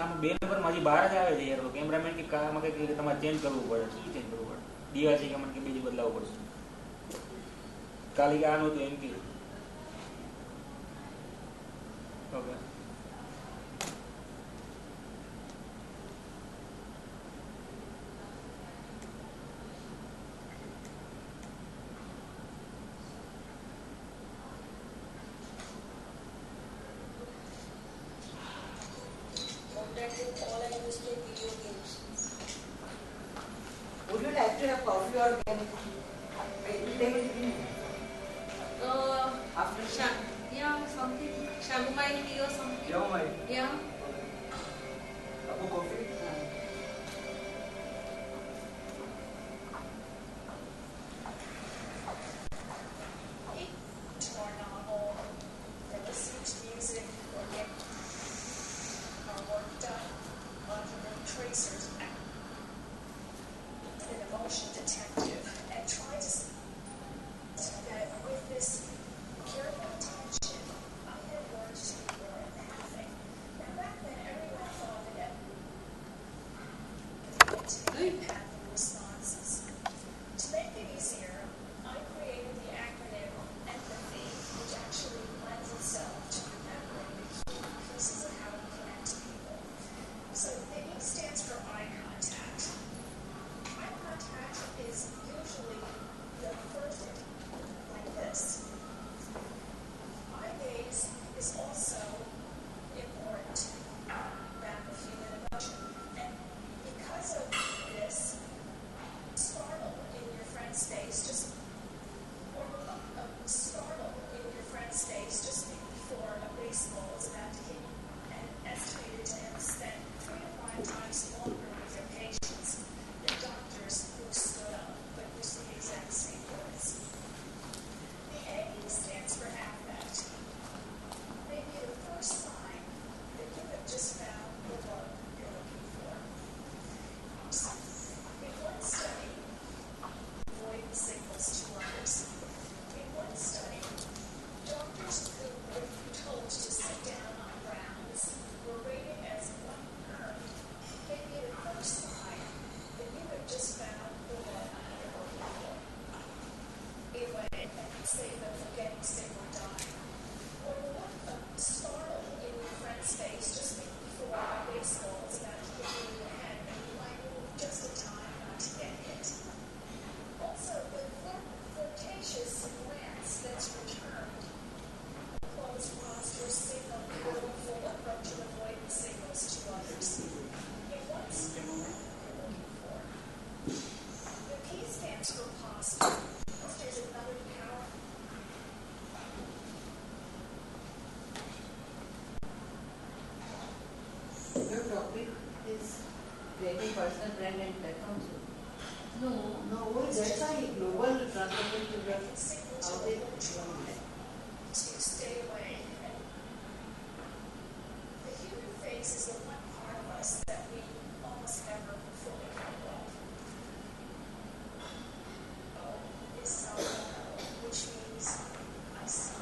આમાં બે નંબરમાં હજી બહાર જ આવે છે યાર. કેમેરામેન કે આમાં કંઈક તમારે ચેન્જ કરવું પડે. શું ચેન્જ કરવું પડે? દિયા છે કે મને કે બીજું બદલાવવું પડશે. કાલે કે આનું હતું એમ કે okay. All I use play video games. Would you like to have coffee or can after Yeah, something. Chamomile tea or something. Chamomile? Yeah. Apo coffee? Or novel, or listen to music, or get our work done on the tracers an emotion detective and try to see that with this careful attention, I had learned to be more empathic. Now back then, everyone thought that empathic responses. To make it easier, I created the acronym empathy, which actually lends itself to remembering the key pieces of how we connect to people. So the E stands for eye contact. Eye contact is usually the first like this. Eye gaze is also important back of human emotion. And because of this, startle in your friend's face just before a baseball is about to hit you, and estimated to have spent 3 to 5 times longer with their patients than doctors who stood up but used the exact same words. The A stands for affect. Maybe the first sign that you have just found the love you're looking for. In one study, avoid signals to others. In one study, doctors who were told to sit down on rounds were rated as one earned. Maybe the first sign that you have just found the one you're looking for. Anyway, I can say that forgetting sick or dying. Or the look of startle in your friend's face just before a baseball is about to hit you in the head and you might move just in time not to get hit. Also, the flirtatious glance that's returned. Closed posture signal powerful approach and avoidance signals to others. In one skill you're looking for. The P stands for posture. Posture is another power. your topic is creating personal brand and platforms? No. No, that's why global transformation to the Signal how to they try to stay away. The human face is the one part of us that we almost never fully let go of. Oh, is self-love, which means I see.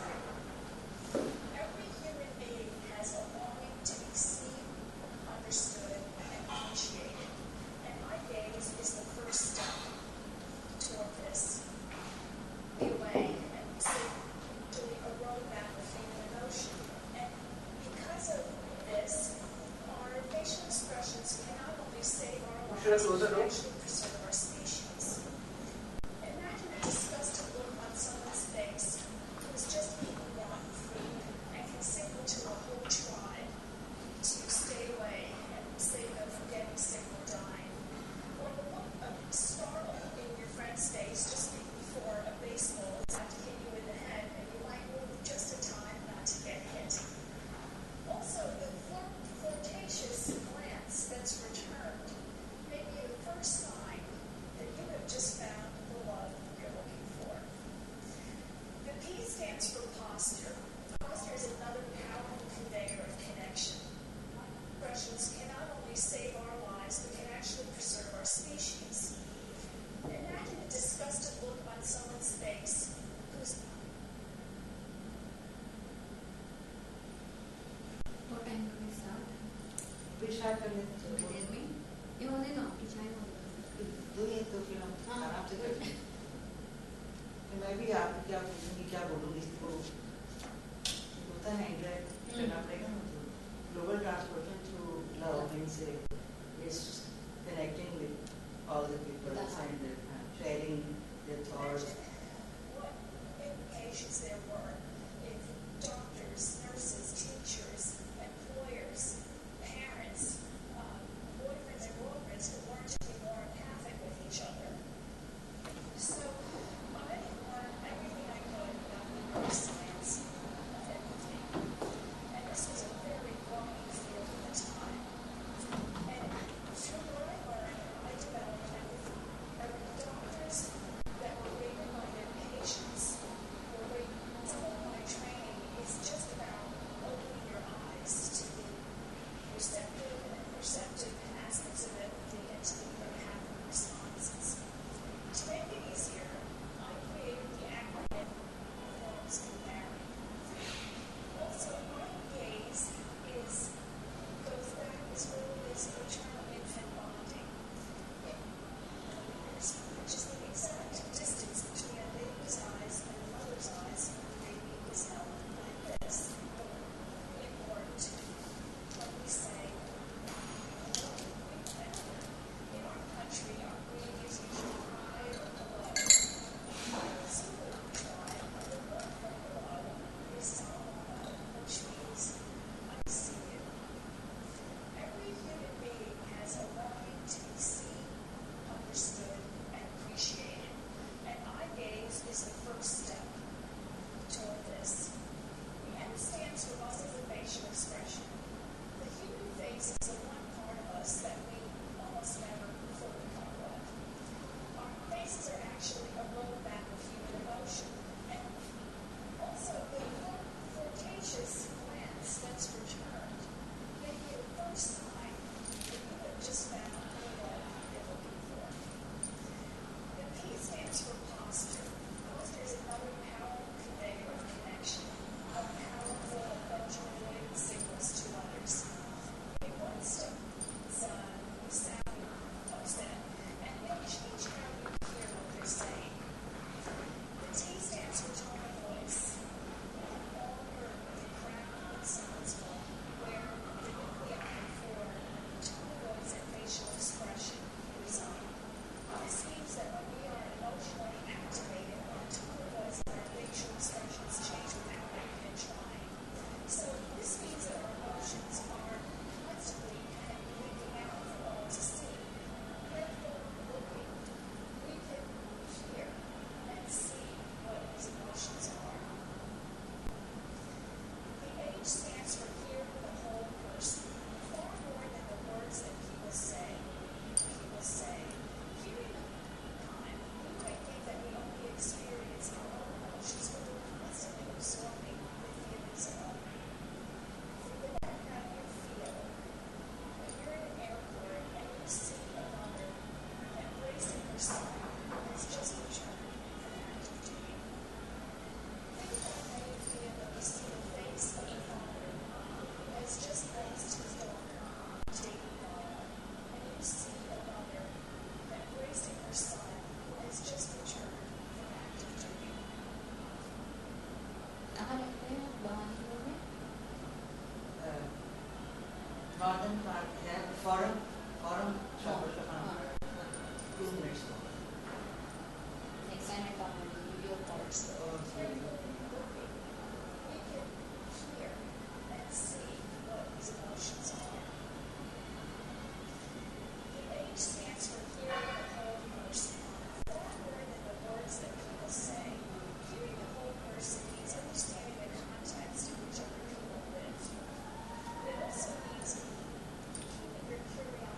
Every human being has a longing to be seen, understood, and appreciated. And my gaze is the first step toward this. Be away and see doing a roadmap of human emotion. And because of this, our facial expressions can not only save our lives, Should I close the but door? actually preserve our species. Imagine a disgusted look on someone's face who is just eating rotten food and can signal to a whole tribe to stay away and save them from getting sick or dying. Or the look of startle in your friend's face just before a baseball is about to hit you in the head and you might move just in time not to get hit. Also, the flirtatious glance that's returned may be the first sign start कर लेते हैं। देर में ये होने ना कि चाय होगा दो ये तो फिर हम हाँ। आराम से कर लेंगे। तो मैं भी आप क्या पूछूंगी क्या बोलूँगी इसको होता है इंटरेक्ट करना पड़ेगा ना तो global transportation through love means is connecting with all the people and sharing their thoughts. What implications there were if doctors, nurses, teachers, employers, parents, boyfriends and girlfriends could learn to be more empathic with each other. So I learned everything I could about the neuroscience of empathy. And this was a very growing field at the time. And through what I learned, I developed empathy. Doctors that were rated by their patients were rated. Some of my training is just about opening your eyes to the receptive and perceptive aspects of empathy and to the empathic responses. To make it easier, I created the acronym Forms of Marriage. Also, my gaze goes back as early as maternal infant bonding. Which is the exact distance between a baby's eyes and a mother's eyes when the baby is held like this. Important when we say, in our country, our breathing is usually high or below. In the Zulu tribe, the word for below is sama, which means I see you. Every human being has a longing to be seen, understood, and appreciated. And eye gaze is the first step toward this. The M stands for muscles and facial expression. The human face is the one part of us that we almost never fully comprehend. Our faces are actually a roadmap of human emotion. And also, the flirtatious glance that's returned may be the first sign that you have just found the love you're looking for. The P stands for posture. Posture is another powerful conveyor of connection, a powerful emotion-related signals to others. It wants to sound upset, and it will change how you hear what they're saying. The T stands for tone of voice. We've all heard of the crack in someone's voice, where the nuclei for tone of voice and facial expression reside. This means that when we are emotionally activated, our tone of voice and our facial expressions change without even trying. So this means that our emotions are constantly kind of leaking out for all to see. Therefore, looking, we can hear and see what these emotions are. The H stands for hearing the whole person, far more than the words that people say. Hearing time, we might think that we only experience our own emotions, but we're constantly absorbing the feelings of others. Think about how you feel when you're in an airport and you see a mother embracing her son who has just returned from active duty. Think about how you feel when you see the face of a father who has just raised his daughter, taking off, and you see a mother embracing her son who has just returned from active duty. कहाँ रखते हैं बहाने में northern park है forum shopper का 2 minutes next time I talk to you your thoughts We can hear and see what these emotions are. The H stands for hearing the whole person, far more than the words that people say. Hearing the whole person means understanding the context in which other people live. It also means keeping your curiosity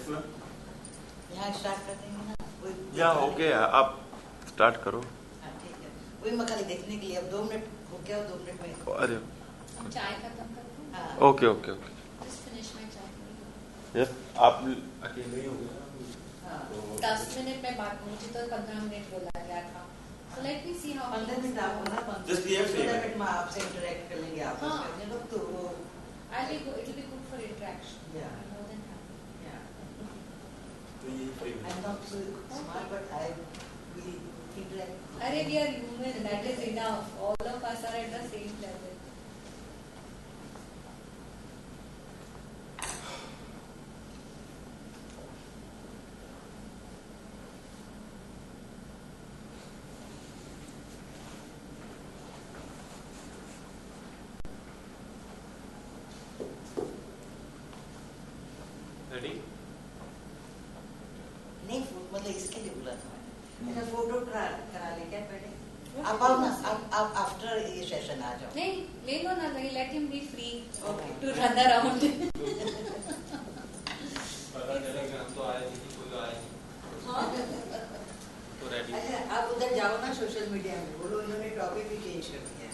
yes ma'am. यहाँ start कर देंगे ना या हो गया, आप start करो। हाँ ठीक है, वही मैं खाली देखने के लिए। अब 2 मिनट हो गया, 2 मिनट में। अरे हम चाय खत्म करते हैं। हाँ okay okay okay. Just finish my चाय। यस आप अकेले ही हो गए ना? हाँ। तो 10 मिनट में बात, मुझे तो 15 मिनट बोला गया था। So let me see how. 15 minute आप बोला, 15 Just be a favor. Minute में आपसे इंटरेक्ट कर लेंगे, आप हाँ। करने लोग तो वो It will be good for interaction. Yeah. I'm more than happy. तो ये I'm not so smart, but I will interact. Arey, we are human. That is enough. All of us are at the same level. Ready? नहीं मतलब इसके लिए बोला था मैंने। अच्छा फोटो करा ले क्या पहले? आप आओ ना, आप आफ्टर ये सेशन आ जाओ। नहीं, ले लो ना, let him be free Okay. to run around. पता चला कि हम तो आए थे, कोई आए नहीं। हाँ? तो रेडी? अच्छा आप उधर जाओ ना सोशल मीडिया में, बोलो इन्होंने टॉपिक भी चेंज कर दिया,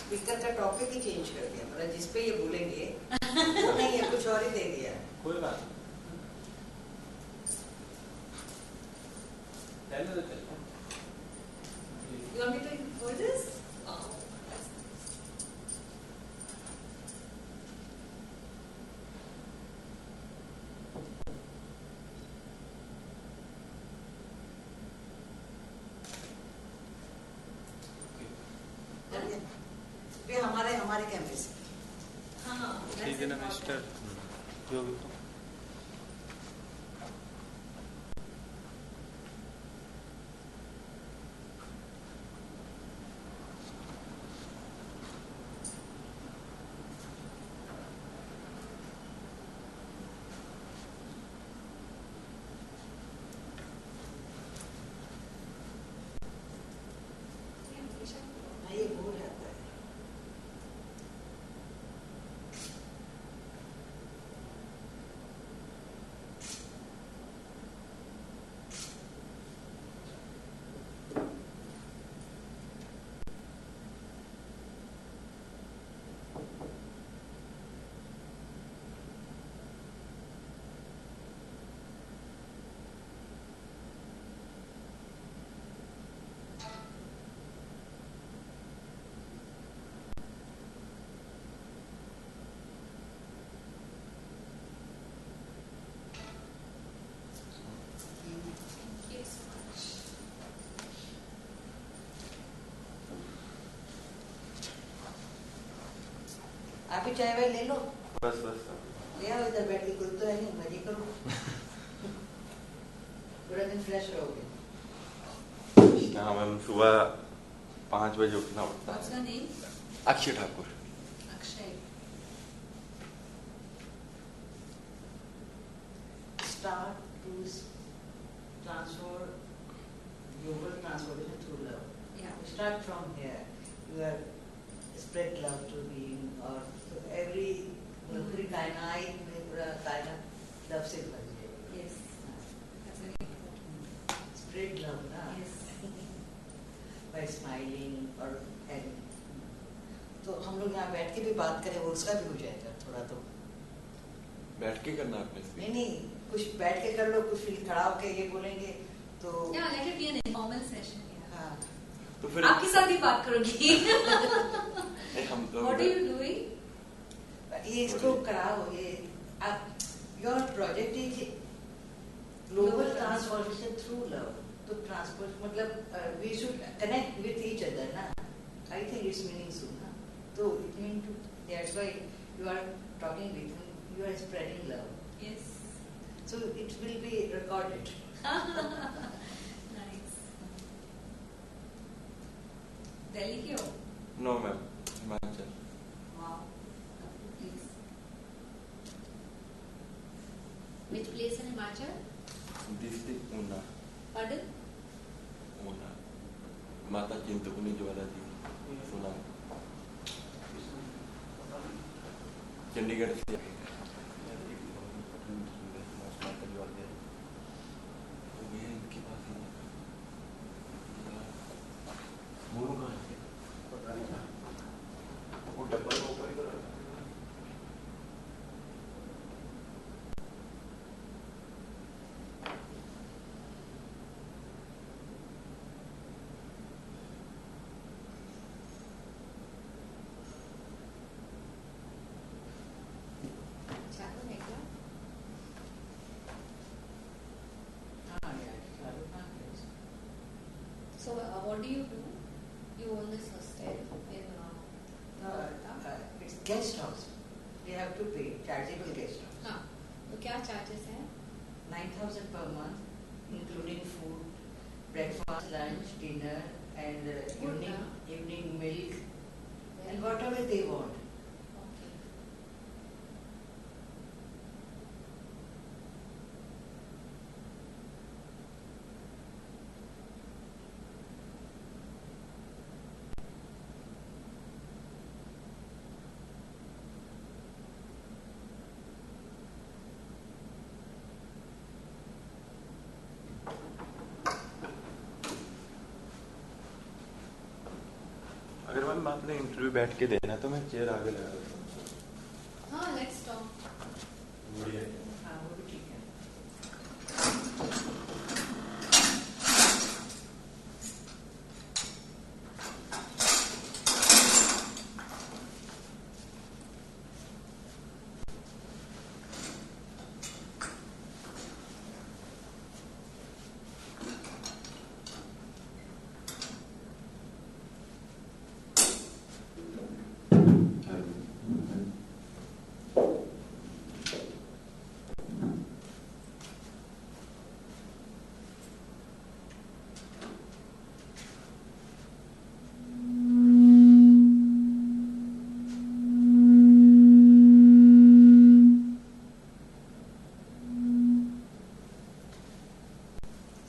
स्पीकर का टॉपिक ही चेंज कर दिया, मतलब जिस पे ये बोलेंगे नहीं ये कुछ और ही दे दिया। कोई बात नहीं। चलो तो चलो। You want me to go this? Oh, that's nice. ये हमारे कैंपस। हाँ, ठीक है ना मिस्टर? जो भी हो। हाँ ये भूल जाता है। Thank you so much. आप ही चाय वाय ले लो, बस बस। ले आओ इधर बैठ के, कोई तो है नहीं, मजे करो। पूरा दिन फ्रेश रहोगे। हाँ मैम, सुबह 5 बजे उठना पड़ता What's है। your name? Akshay Thakur. Akshay. Start to transfer global transformation through love. Yeah. Start from here. You are spread love to being, or so every पूरी कायनात में पूरा कायनात love से भर जाए। Yes. That's very important. Spread love ना। Yes. By smiling और and तो हम लोग यहाँ बैठ के भी बात करें, वो उसका भी हो जाएगा थोड़ा तो। बैठ के करना आपने? नहीं कुछ बैठ के कर लो, कुछ फिर खड़ा होके ये बोलेंगे तो Yeah, let it be an informal session. Yeah. हाँ तो फिर आपके साथ ही बात करूंगी। नहीं, हम तो What are you doing? ये इसको कराओ, ये आप your project is global transformation through love. तो ट्रांसफॉर्म मतलब we should connect with each other ना। I think it's meaning so ना। तो it mean to that's why you are talking with me, you are spreading love, Yes. So it will be recorded. Nice. Delhi के हो? No ma'am, Himachal. Wow. Please. Which place in Himachal? District Una. Pardon? Una. Mata Chintpurni Jwala ji सुना? चंडीगढ़ से। So what do? You own this hostel in It's guest house. They have to pay chargeable guest house. हाँ, तो क्या charges हैं? 9,000 per month, including food, breakfast, lunch, dinner, and evening milk, and whatever they want. Okay. अगर ma'am आपने interview बैठ के देना तो मैं चेयर आगे लगा देता हूँ। हाँ, let's talk. बढ़िया है। हाँ, वो भी ठीक है।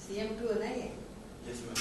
CM2 है ना ये? Yes, ma'am.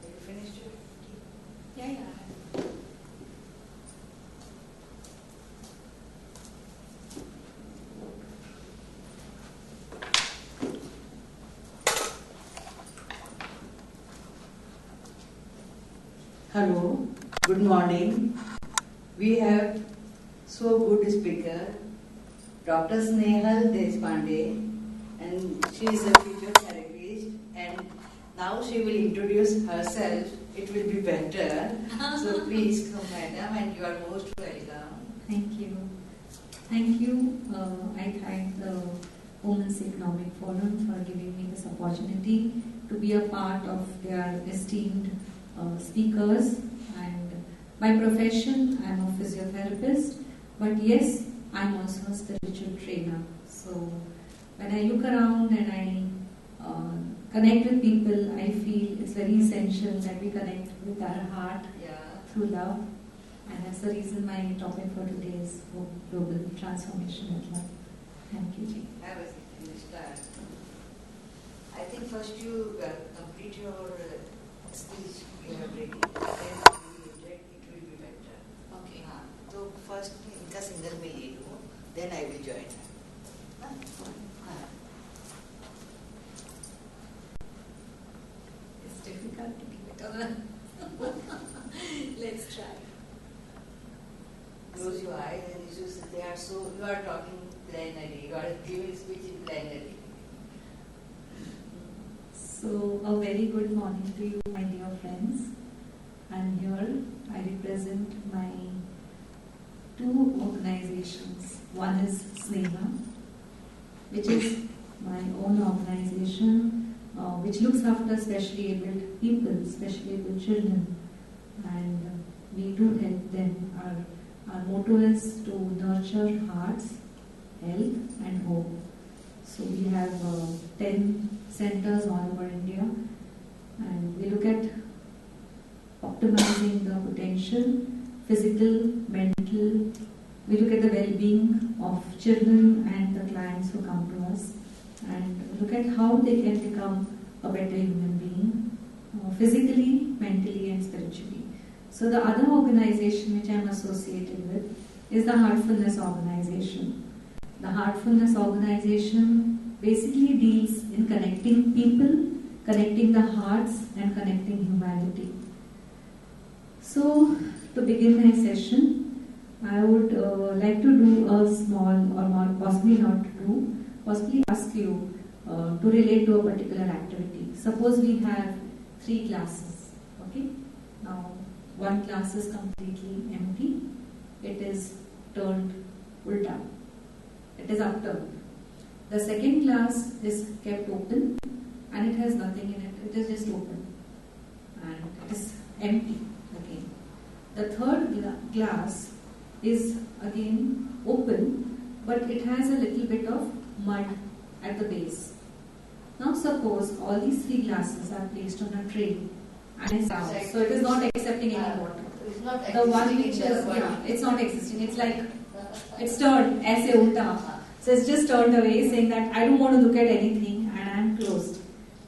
You finished it? Yeah. Hello, good morning. We have so good speaker, Dr. Snehal Deshpande, and she is a physiotherapist, and now she will introduce herself. It will be better. So please come, madam, and you are most welcome. Thank you. Thank you. I thank the Women's Economic Forum for giving me this opportunity to be a part of their esteemed speakers. And by profession, I'm a physiotherapist, but yes, I'm also a spiritual trainer. So when I look around and I connect with people, I feel it's very essential that we connect with our heart through love. And that's the reason my topic for today is global transformation with love. Thank you, Ji. Have a seat in the start. I think first you complete your speech you have ready, then it will be better. Okay. हाँ, तो first इनका single में ले लो, then I will join. हाँ, हाँ. It's difficult to keep it on. Let's try. Close your eyes and you see they are so, you are talking plenary, you are giving speech in plenary. So, a very good morning to you, my dear friends. I'm here. I represent my two organizations. One is Snehal, which is my own organization, which looks after specially abled people, specially abled children, and we do help them. Our motto is to nurture hearts, health, and hope. So we have 10 centers all over India, and we look at optimizing the potential, physical, mental. We look at the well-being of children and the clients who come to us. and look at how they can become a better human being, physically, mentally, and spiritually. So the other organization which I am associated with is the Heartfulness organization. The Heartfulness organization basically deals in connecting people, connecting the hearts, and connecting humanity. So, to begin my session, I would like to do a small, or more, possibly not do, possibly ask you to relate to a particular activity. Suppose we have 3 classes, okay? Now, one class is completely empty. It is turned ulta. It is upturned. The second class is kept open and it has nothing in it. It is just open. And it is empty again. The third glass is again open, but it has a little bit of mud at the base. Now suppose all these 3 glasses are placed on a tray and it's down. So it is not accepting any water. It's not The one which is, it's not existing. It's like, it's turned, aise ulta. So it's just turned away, saying that I don't want to look at anything and I am closed.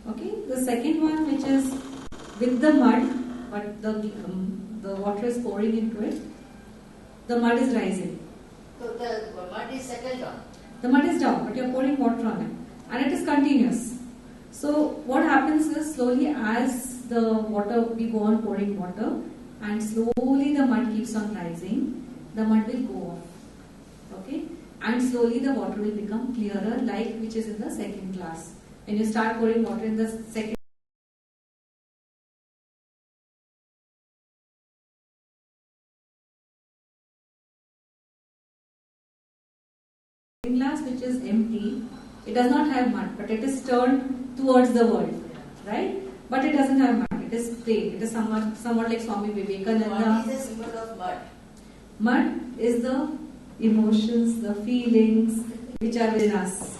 Okay? The second one, which is with the mud, but the water is pouring into it, the mud is rising. So the mud is settled down. The mud is down, but you are pouring water on it. And it is continuous. So what happens is, slowly as the water, we go on pouring water, and slowly the mud keeps on rising, the mud will go off. Okay? And slowly the water will become clearer, like which is in the second class. When you start pouring water in the second glass, which is empty, it does not have mud, but it is turned towards the world, right? But it doesn't have mud, it is plain. It is somewhat like Swami Vivekananda. What is the symbol of mud? Mud is the emotions, the feelings which are within us,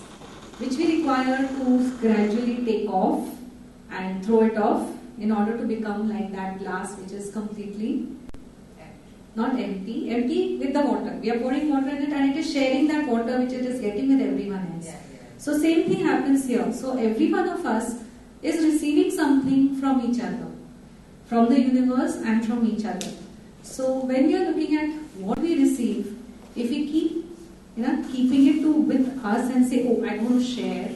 which we require to gradually take off and throw it off in order to become like that glass which is completely not empty, empty with the water. We are pouring water in it and it is sharing that water which it is getting with everyone else. So same thing happens here. So every one of us is receiving something from each other, from the universe and from each other. So when we are looking at what we receive, if we keep keeping it with us and say, oh, I want to share,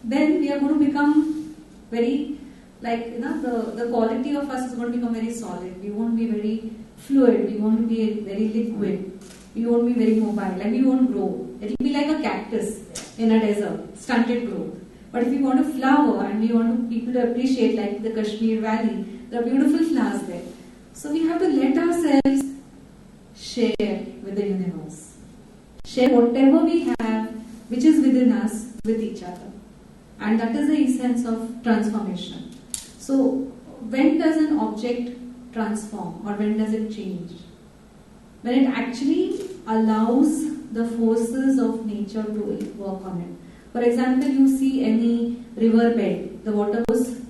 then we are going to become very, the quality of us is going to become very solid. We won't be very fluid, we won't be very liquid, we won't be very mobile, and we won't grow. It will be like a cactus in a desert, stunted growth. But if we want to flower and we want people to appreciate, like the Kashmir Valley, there are beautiful flowers there. So we have to let ourselves share with the universe. Share whatever we have, which is within us, with each other. And that is the essence of transformation. So when does an object transform, or when does it change? When it actually allows the forces of nature to work on it. For example, you see any river bed, the water goes,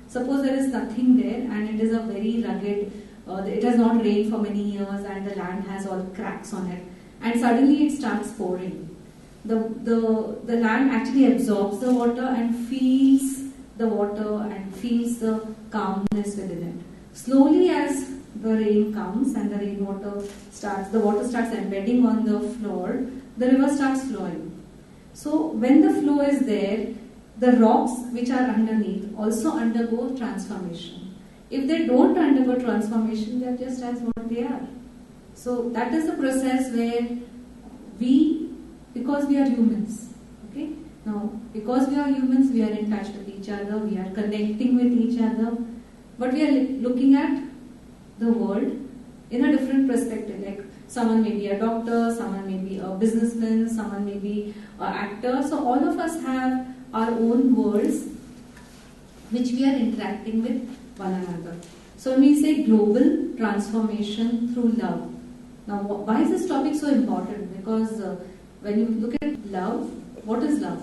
suppose there is nothing there and it is a very rugged, it has not rained for many years and the land has all cracks on it, and suddenly it starts pouring. The land actually absorbs the water and feels the water and feels the calmness within it. Slowly as the rain comes and the the water starts embedding on the floor, the river starts flowing. So when the flow is there, the rocks which are underneath also undergo transformation. If they don't undergo transformation, they are just as what they are. So that is the process where because we are humans, okay? Now, because we are humans, we are in touch with each other, we are connecting with each other, but we are looking at the world in a different perspective. Like someone may be a doctor, someone may be a businessman, someone may be an actor. So all of us have our own worlds which we are interacting with one another. So when we say global transformation through love. Now why is this topic so important? Because when you look at love, what is love?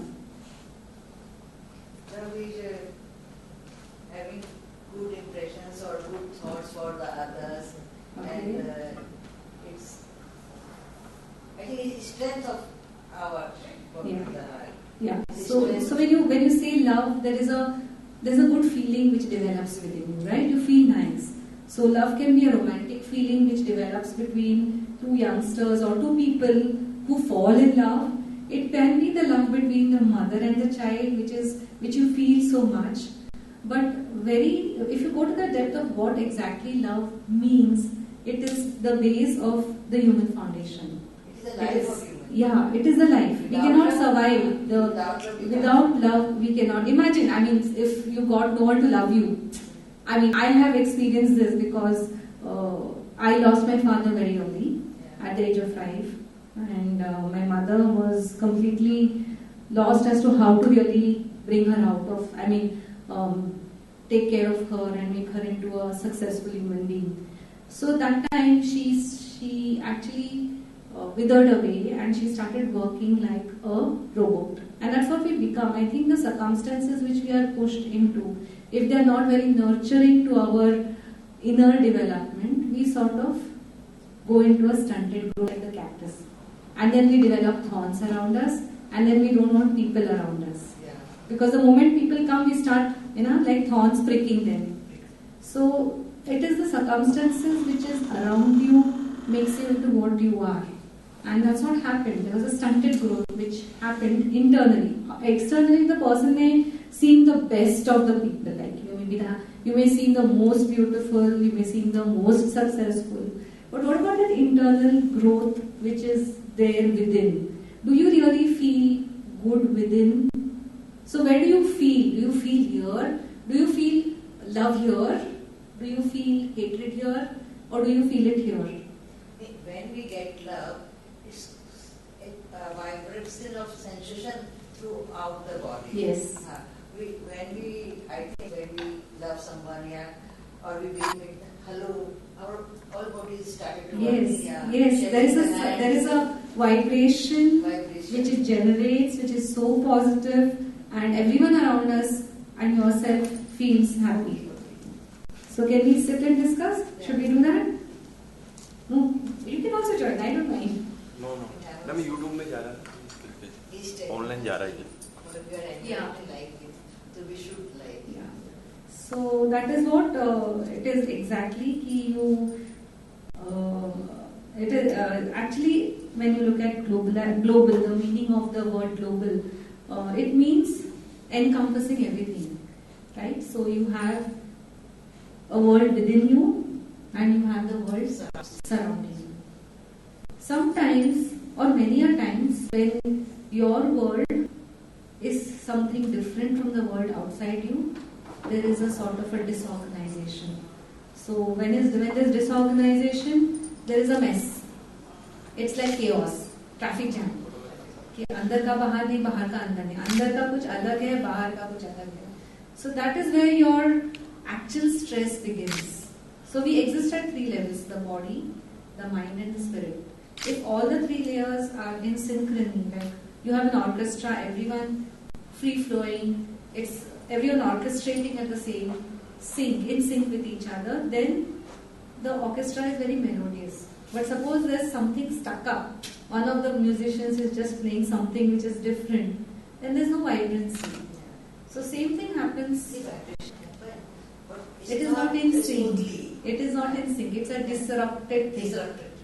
Love is having good impressions or good thoughts for the others, and I think it's strength of our Yeah. the So when you say love, there's a good feeling which develops within you, right? You feel nice. So love can be a romantic feeling which develops between two youngsters or two people who fall in love. It can be the love between the mother and the child, which you feel so much. But if you go to the depth of what exactly love means, it is the base of the human foundation. It is the life of human. Yeah, it is the life. We cannot survive Without love. We cannot imagine. I mean, if you got no one to love you. I mean, I have experienced this because I lost my father very early, at the age of 5, and my mother was completely lost as to how to really bring her out of. I mean, take care of her and make her into a successful human being. So that time she actually withered away and she started working like a robot. And that's what we become. I think the circumstances which we are pushed into, if they are not very nurturing to our inner development, we sort of go into a stunted growth like the cactus. And then we develop thorns around us, and then we don't want people around us. Yeah. Because the moment people come, we start, like thorns pricking them. So it is the circumstances which is around you makes you into what you are. And that's what happened. There was a stunted growth which happened internally. Externally, the person may seem the best of the people. Like you may seem the most beautiful, you may seem the most successful. But what about that internal growth which is there within? Do you really feel good within? So where do you feel? Do you feel here? Do you feel love here? Do you feel hatred here? Or do you feel it here? When we get love, it vibrates of sensation throughout the body. Yes. When we love someone, or we begin hello, our whole body is started to Yes, work. yes. There is a vibration which it generates, which is so positive, and everyone around us and yourself feels happy. So can we sit and discuss? Should we do that? No, you can also join. I don't mind. No. मैं YouTube में जा रहा है. Online जा रहा है. Yeah. Like it, so we should like. Yeah. So that is what it is exactly. It is actually when you look at global, the meaning of the word global, it means encompassing everything, right? So you have a world within you, and you have the world surrounding you. Sometimes, or many a times, when your world is something different from the world outside you, there is a sort of a disorganization. So when there's disorganization, there is a mess. It's like chaos, traffic jam. कि अंदर का बाहर नहीं, बाहर का अंदर नहीं, अंदर का कुछ अलग है, बाहर का कुछ अलग है. So that is where your actual stress begins. So we exist at 3 levels: the body, the mind, and the spirit. If all the 3 layers are in synchrony, like you have an orchestra, everyone free flowing, it's everyone orchestrating at the same in sync with each other, then the orchestra is very melodious. But suppose there's something stuck up, one of the musicians is just playing something which is different, then there's no vibrancy. So same thing happens. It is not in sync. It is not in sync. It's a disrupted thing.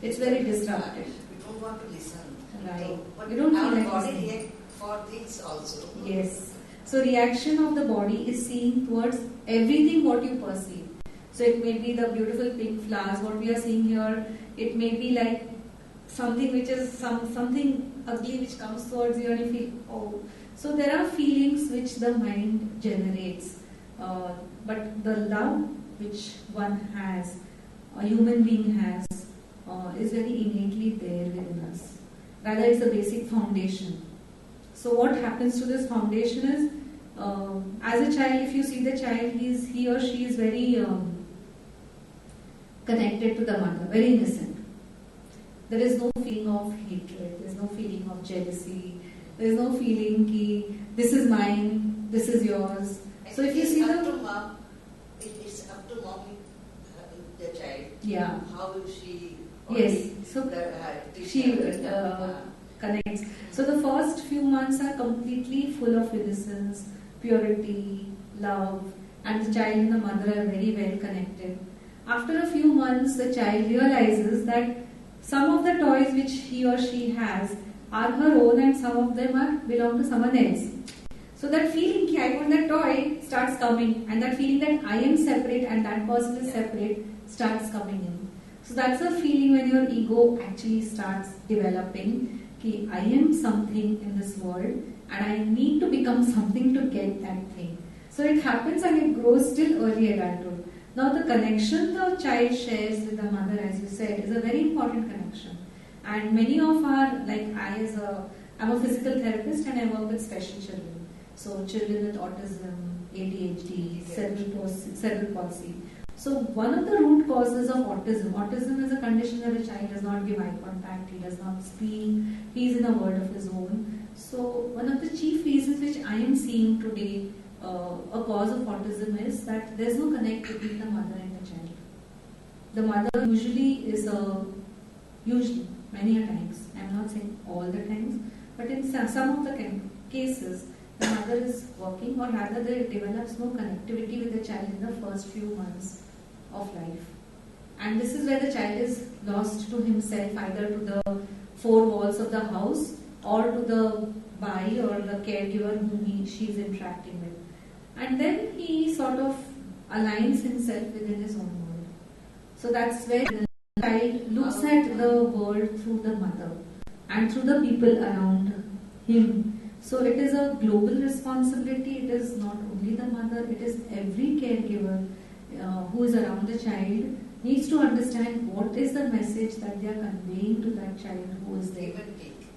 It's very disrupted. We don't want to listen. Right. But We don't feel our like body listening. reacts for things also. Yes. So reaction of the body is seen towards everything what you perceive. So it may be the beautiful pink flowers, what we are seeing here. It may be like something which is something ugly which comes towards you and you feel, oh. So there are feelings which the mind generates. But the love which one has, a human being has, is very innately there within us. Rather, it's the basic foundation. So what happens to this foundation is, as a child, if you see the child, he or she is very connected to the mother, very innocent. There is no feeling of hatred, there is no feeling of jealousy, there is no feeling ki this is mine, this is yours. So if you see it's up to mom, the child. Yeah. How will she? Yes. So she connects. So the first few months are completely full of innocence, purity, love, and the child and the mother are very well connected. After a few months, the child realizes that some of the toys which he or she has are her own and some of them belong to someone else. So that feeling that I want that toy starts coming, and that feeling that I am separate and that person is separate starts coming in. So that's the feeling when your ego actually starts developing. Okay, I am something in this world and I need to become something to get that thing. So it happens and it grows till early adulthood. Now the connection the child shares with the mother, as you said, is a very important connection. And many of our, like I'm a physical therapist and I work with special children. So children with autism, ADHD, cerebral palsy. So one of the root causes of autism is a condition where the child does not give eye contact, he does not speak, he is in a world of his own. So one of the chief reasons which I am seeing today a cause of autism is that there is no connect between the mother and the child. The mother usually many a times, I am not saying all the times, but in some of the cases, the mother is working, or rather there develops no connectivity with the child in the first few months of life. And this is where the child is lost to himself, either to the four walls of the house or to the bai or the caregiver whom she is interacting with. And then he sort of aligns himself within his own world. So that's where the child looks at the world through the mother and through the people around him. So it is a global responsibility. It is not only the mother, it is every caregiver who is around the child needs to understand what is the message that they are conveying to that child who is there.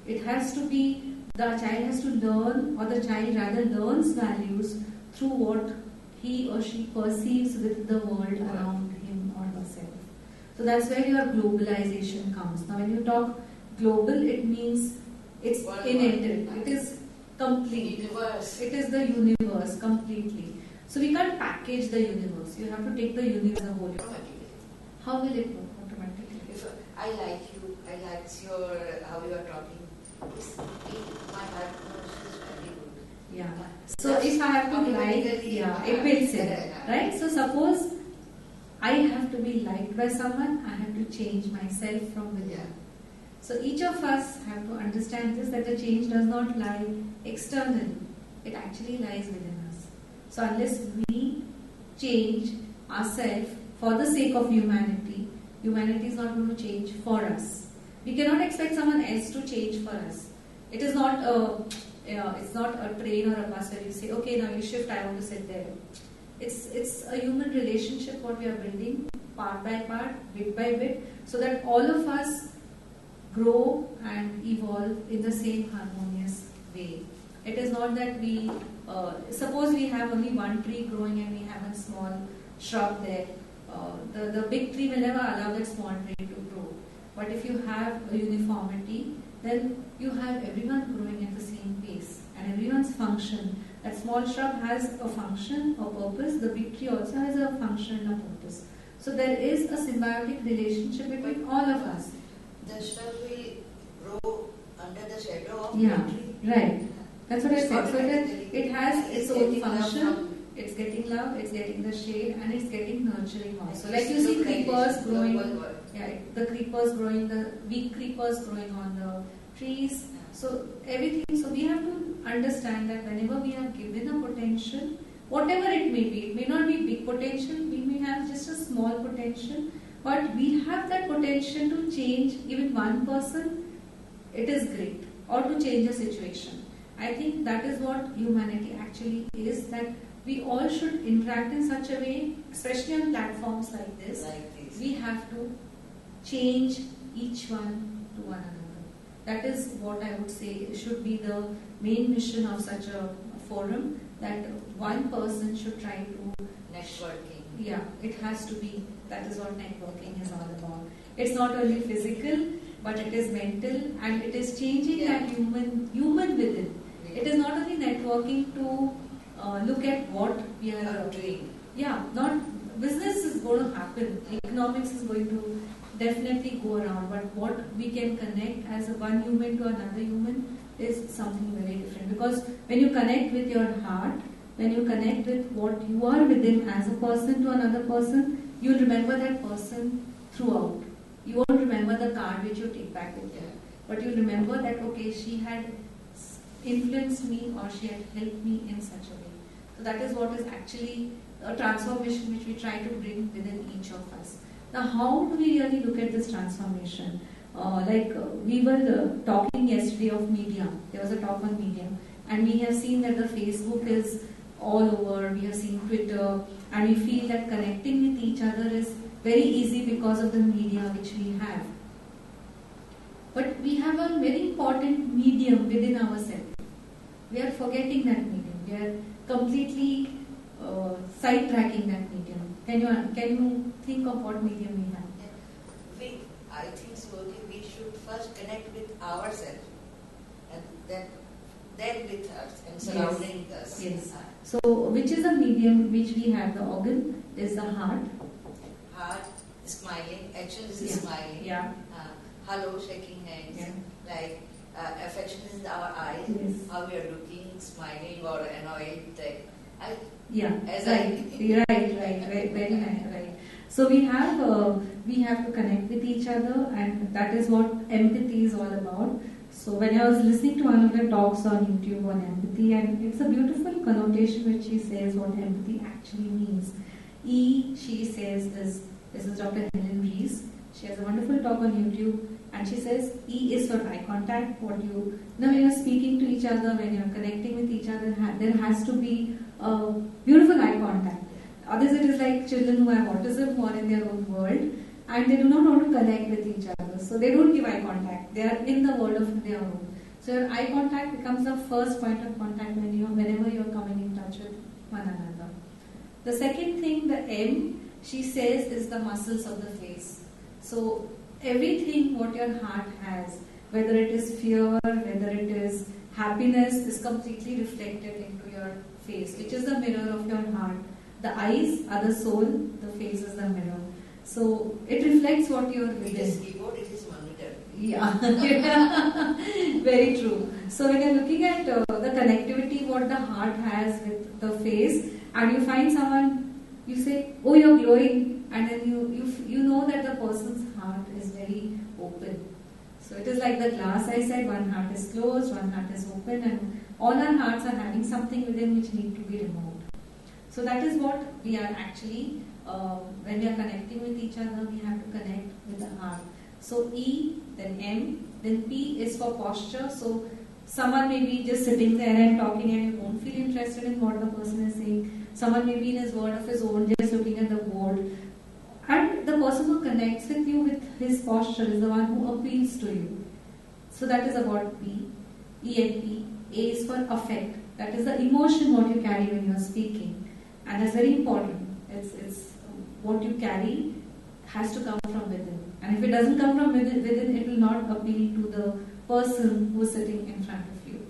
It has to be, the child has to learn, or the child rather learns values through what he or she perceives with the world around him or herself. So that's where your globalization comes. Now when you talk global, it means it's innate, it is complete, it is the universe completely. So we can't package the universe, you have to take the universe as a whole. How will it work automatically? If I like you, I like how you are talking. My heart is very good. Yeah. So if I have to like, it builds in, right? So suppose I have to be liked by someone, I have to change myself from within. So each of us have to understand this, that the change does not lie externally, it actually lies within us. So unless we change ourselves for the sake of humanity, humanity is not going to change for us. We cannot expect someone else to change for us. It is not it's not a train or a bus where you say, okay, now you shift, I want to sit there. It's a human relationship what we are building part by part, bit by bit, so that all of us grow and evolve in the same harmonious way. It is not that we, suppose we have only one tree growing and we have a small shrub there. The big tree will never allow that small tree to grow. But if you have a uniformity, then you have everyone growing at the same pace and everyone's function. That small shrub has a function, a purpose. The big tree also has a function and a purpose. So there is a symbiotic relationship between all of us. The shrub will grow under the shadow of the tree. Right. That's what I said. So it has its own function. It's getting love, it's getting the shade, and it's getting nurturing also. Like you see creepers growing, the creepers growing, the weak creepers growing on the trees. So everything. So we have to understand that whenever we are given a potential, whatever it may be, it may not be big potential, we may have just a small potential, but we have that potential to change even one person, it is great, or to change a situation. I think that is what humanity actually is, that we all should interact in such a way, especially on platforms like this. We have to change each one to one another. That is what I would say should be the main mission of such a forum, that one person should try to... Networking. Yeah, it has to be. That is what networking is all about. It's not only physical, but it is mental, and it is changing that human within. It is not only networking to look at what we are doing. Yeah, not business is going to happen, economics is going to definitely go around, but what we can connect as one human to another human is something very different. Because when you connect with your heart, when you connect with what you are within as a person to another person, you'll remember that person throughout. You won't remember the card which you take back with you, but you'll remember that, okay, she had influenced me or she had helped me in such a way. So that is what is actually a transformation which we try to bring within each of us. Now, how do we really look at this transformation? We were talking yesterday of media. There was a talk on media, and we have seen that the Facebook is all over. We have seen Twitter, and we feel that connecting with each other is very easy because of the media which we have. But we have a very important medium within ourselves. We are forgetting that medium. We are completely sidetracking that medium. Can you think of what medium we have? I think so. We should first connect with ourselves, and then with us and surrounding us. Yes. So, which is the medium which we have? The organ is the heart. Heart, smiling, actions is smiling. Yeah. Hello, shaking hands. Yeah. Like affection is our eyes. Yes. How we are looking, smiling or annoyed. Right, very nice, right. So we have to connect with each other, and that is what empathy is all about. So when I was listening to one of the talks on YouTube on empathy, and it's a beautiful connotation which she says what empathy actually means. E, she says, this is Dr. Helen Rees. She has a wonderful talk on YouTube, and she says E is for eye contact. When you're speaking to each other, when you're connecting with each other, there has to be a beautiful eye contact. Others, it is like children who have autism who are in their own world, and they do not want to connect with each other, so they don't give eye contact. They are in the world of their own. So your eye contact becomes the first point of contact whenever you are coming in touch with one another. The second thing, the M, she says, is the muscles of the face. So everything what your heart has, whether it is fear, whether it is happiness, is completely reflected into your face, which is the mirror of your heart. The eyes are the soul, the face is the mirror. So it reflects what you are within. It is keyboard, it is monitor. Yeah, very true. So when you're looking at the connectivity what the heart has with the face, and you find someone, you say, oh, you're glowing, and then you know that the person's heart is very open. So it is like the glass I said, one heart is closed, one heart is open, and all our hearts are having something within which need to be removed. So that is what we are actually, when we are connecting with each other, we have to connect with the heart. So E, then M, then P is for posture. So someone may be just sitting there and talking and you won't feel interested in what the person is saying. Someone may be in his world of his own, just looking at the board. And the person who connects with you with his posture is the one who appeals to you. So that is about P. E and P. A is for affect. That is the emotion what you carry when you are speaking. And that's very important. It's what you carry has to come from within. And if it doesn't come from within, it will not appeal to the person who is sitting in front of you.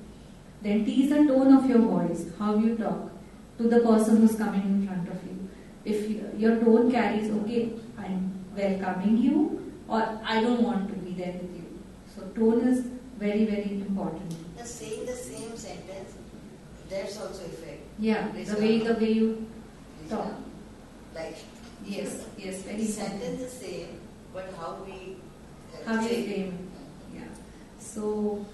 Then T is the tone of your voice, how you talk to the person who is coming in front of you. If your tone carries, okay, I'm welcoming you, or I don't want to be there with you. So tone is very, very important. Saying the same sentence, that's also effect. Yeah, the way you talk. Like Yes, very the important. sentence is same, but how we How you say frame it. Yeah. So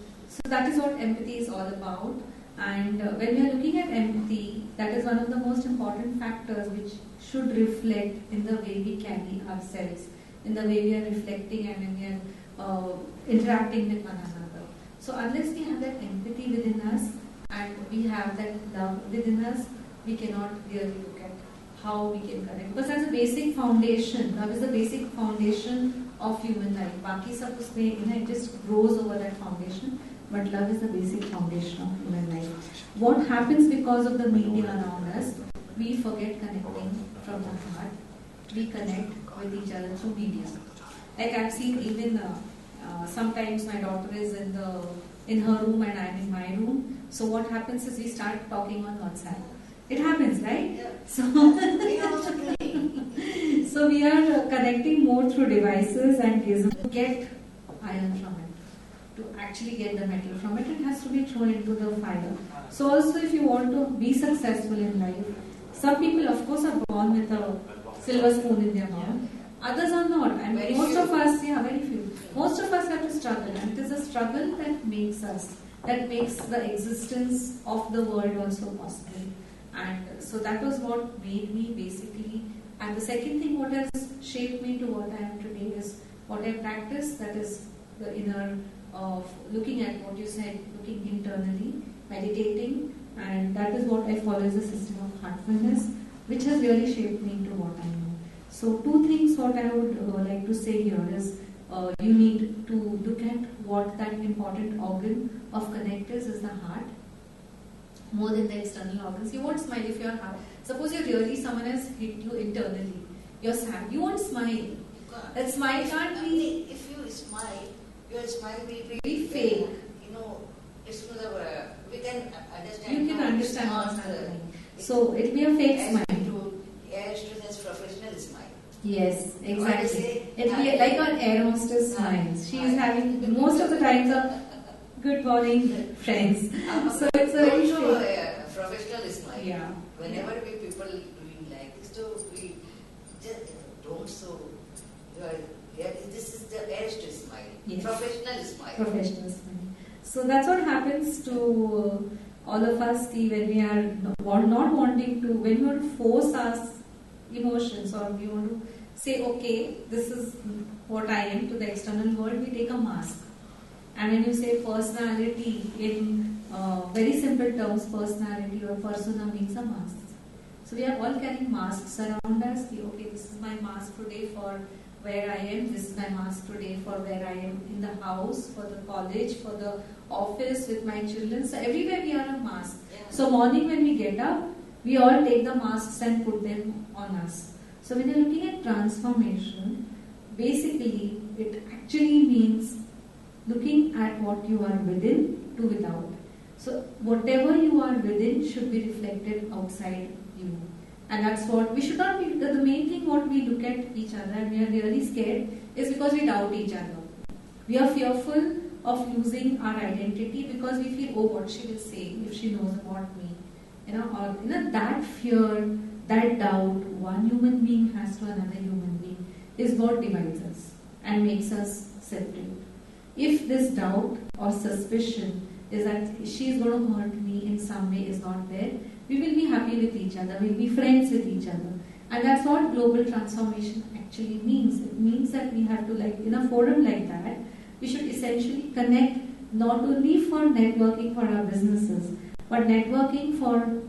that is what empathy is all about. And when we are looking at empathy, that is one of the most important factors which should reflect in the way we carry ourselves, in the way we are reflecting and when we are interacting with one another. So unless we have that empathy within us and we have that love within us, we cannot really look at how we can connect. Because that's a basic foundation. Love is the basic foundation of human life. Baki sab usme, it just grows over that foundation. But love is the basic foundation of human life. What happens because of the media around us? We forget connecting from the heart. We connect with each other through media. Like I've seen even sometimes my daughter is in her room and I'm in my room. So what happens is we start talking on WhatsApp. It happens, right? Yeah. So we are also doing. So we are connecting more through devices and gizmos to get iron from it. To actually get the metal from it, it has to be thrown into the fire. So also if you want to be successful in life, some people of course are born with a silver spoon in their mouth. Others are not. And Very most few. of us, very few. Most of us have to struggle. And it is a struggle that makes us, that makes the existence of the world also possible. And so that was what made me basically. And the second thing what has shaped me to what I am today is what I practice, that is the inner of looking at what you said, looking internally, meditating, and that is what I follow as a system of heartfulness, which has really shaped me into what I know. So two things what I would like to say here is you need to look at what that important organ of connect is the heart, more than the external organs. You won't smile if you're hard. Suppose someone has hit you internally, you're sad, you won't smile. That smile can't be. If you smile, your smile will be fake. It's we can understand. You can understand what's not happening. So it'll be a fake smile. Air students professional smile. Yes, exactly. It'll It'll be like an air hostess smiles. She is having most of the times a good morning, friends. So it's a very also fake. a professional smile. Yeah. Whenever people doing like this, so we just don't so. This is the best smile. Yes. Professional smile. Professional smile. So that's what happens to all of us when we are not wanting to, when we want to force our emotions or we want to say, okay, this is what I am to the external world, we take a mask. And when you say personality, in very simple terms, personality or persona means a mask. So we are all carrying masks around us. Okay, this is my mask today for where I am. This is my mask today for where I am in the house, for the college, for the office, with my children. So everywhere we are a mask. Yeah. So morning when we get up, we all take the masks and put them on us. So when you're looking at transformation, basically it actually means looking at what you are within to without. So whatever you are within should be reflected outside you. And that's what we should not be. The main thing what we look at each other and we are really scared is because we doubt each other. We are fearful of losing our identity because we feel, oh, what she will say if she knows about me. That fear, that doubt, one human being has to another human being is what divides us and makes us separate. If this doubt or suspicion is that she is going to hurt me in some way is not there, we will be happy with each other, we will be friends with each other. And that's what global transformation actually means. It means that we have to, like in a forum like that, we should essentially connect not only for networking for our businesses, but networking for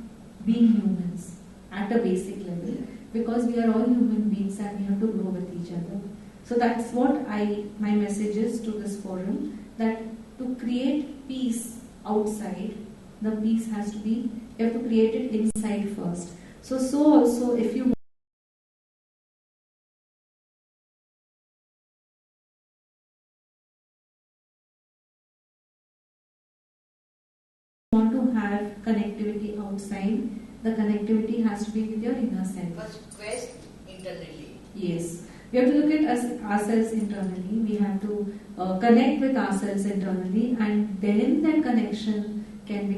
being humans at a basic level, because we are all human beings and we have to grow with each other. So that's what my message is to this forum, that to create peace outside, the peace has to be, you have to create it inside first. So also if you want to have connectivity outside, the connectivity has to be with your inner self. First quest internally. Yes. We have to look at ourselves internally. We have to connect with ourselves internally, and then that connection can be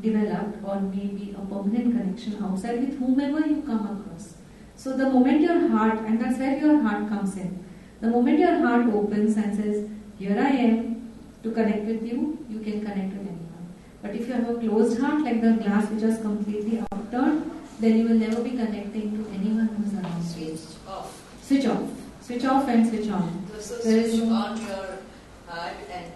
developed or maybe a permanent connection outside with whomever you come across. So the moment your heart, and that's where your heart comes in, the moment your heart opens and says, here I am to connect with you, you can connect with anyone. But if you have a closed heart, like the glass which is completely upturned, then you will never be connecting to anyone who is around you. Switch off. Switch off. Switch off and switch on. So There is switch no- on your heart and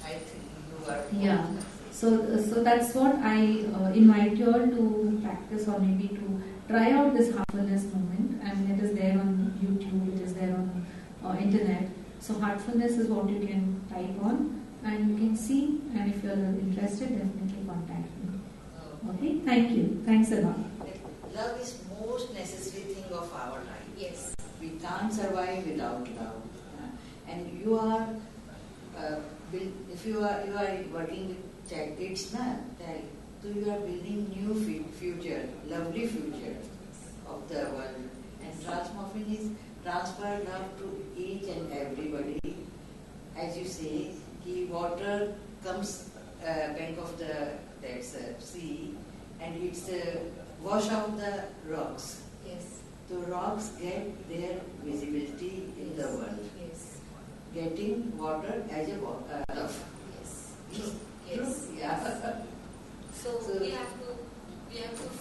I think you are. Yeah. So that's what I invite you all to practice, or maybe to try out this heartfulness movement. And it is there on YouTube, it is there on internet. So heartfulness is what you can type on and you can see. And if you are interested, definitely contact me. Okay, thank you. Thanks a lot. Love is most necessary thing of our life. Yes. We can't survive without love. And you are, if you are working with kids now, so you are building new future, lovely future of the world. And try means transfer love to each and everybody. As you say, कि water comes bank of the sea, and it's wash out the rocks. Yes. So rocks get their visibility in the world. Yes. Getting water as a love. Yes. Yes. Yeah. So we have to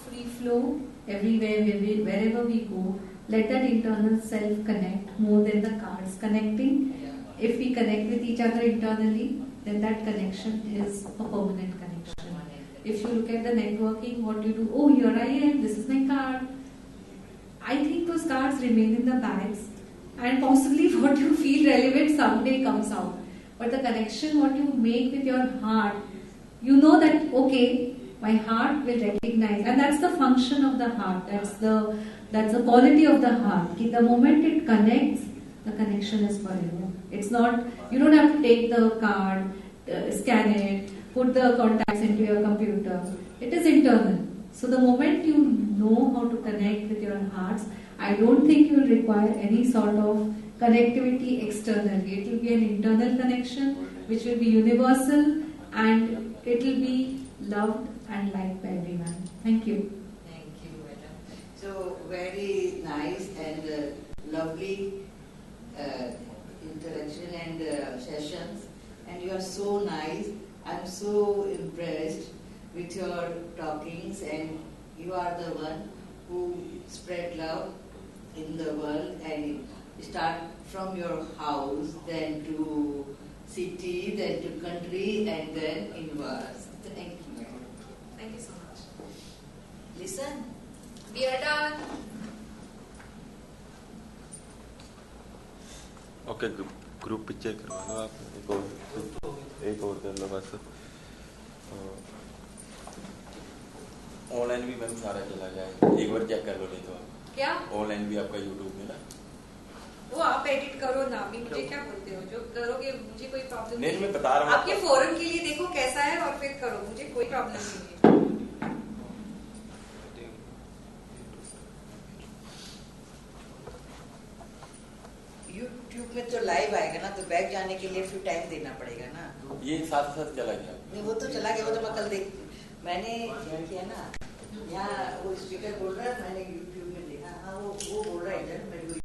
Free flow everywhere, wherever we go. Let that internal self connect more than the cards connecting. Yeah. If we connect with each other internally, then that connection is a permanent connection. If you look at the networking, what you do, oh, here I am, this is my card. I think those cards remain in the bags, and possibly what you feel relevant someday comes out. But the connection, what you make with your heart, you know that, okay, my heart will recognize, and that's the function of the heart. That's the quality of the heart. The moment it connects, the connection is forever. It's not, you don't have to take the card, scan it, put the contacts into your computer. It is internal. So the moment you know how to connect with your hearts, I don't think you will require any sort of connectivity externally. It will be an internal connection which will be universal, and it will be loved and liked by everyone. Thank you. Thank you, madam. So very nice and lovely interaction and sessions, and you are so nice. I'm so impressed with your talkings, and you are the one who spread love in the world, and start from your house, then to city, then to country, and then inwards. Thank you, madam. Thank you so much. Listen. We are done. Okay group picture करवा लो आप एक और कर लो बस online भी ma'am सारा चला जाए एक बार चेक कर लो नहीं तो क्या ऑनलाइन भी आपका यूट्यूब में ना वो आप एडिट करो ना, अभी मुझे क्या बोलते हो, जो करोगे मुझे कोई प्रॉब्लम नहीं मैं बता रहा हूँ आपके फोरम के लिए देखो कैसा है और फिर करो, मुझे कोई प्रॉब्लम नहीं है। यूट्यूब में तो लाइव आएगा ना, तो बैक जाने के लिए फिर टाइम देना पड़ेगा ना। ये साथ साथ चला गया नहीं वो तो चला गया, वो तो मैं कल देख मैंने किया ना, यहाँ वो स्पीकर बोल रहा है, मैंने यूट्यूब में देखा, हाँ वो बोल रहा है इंटरनेट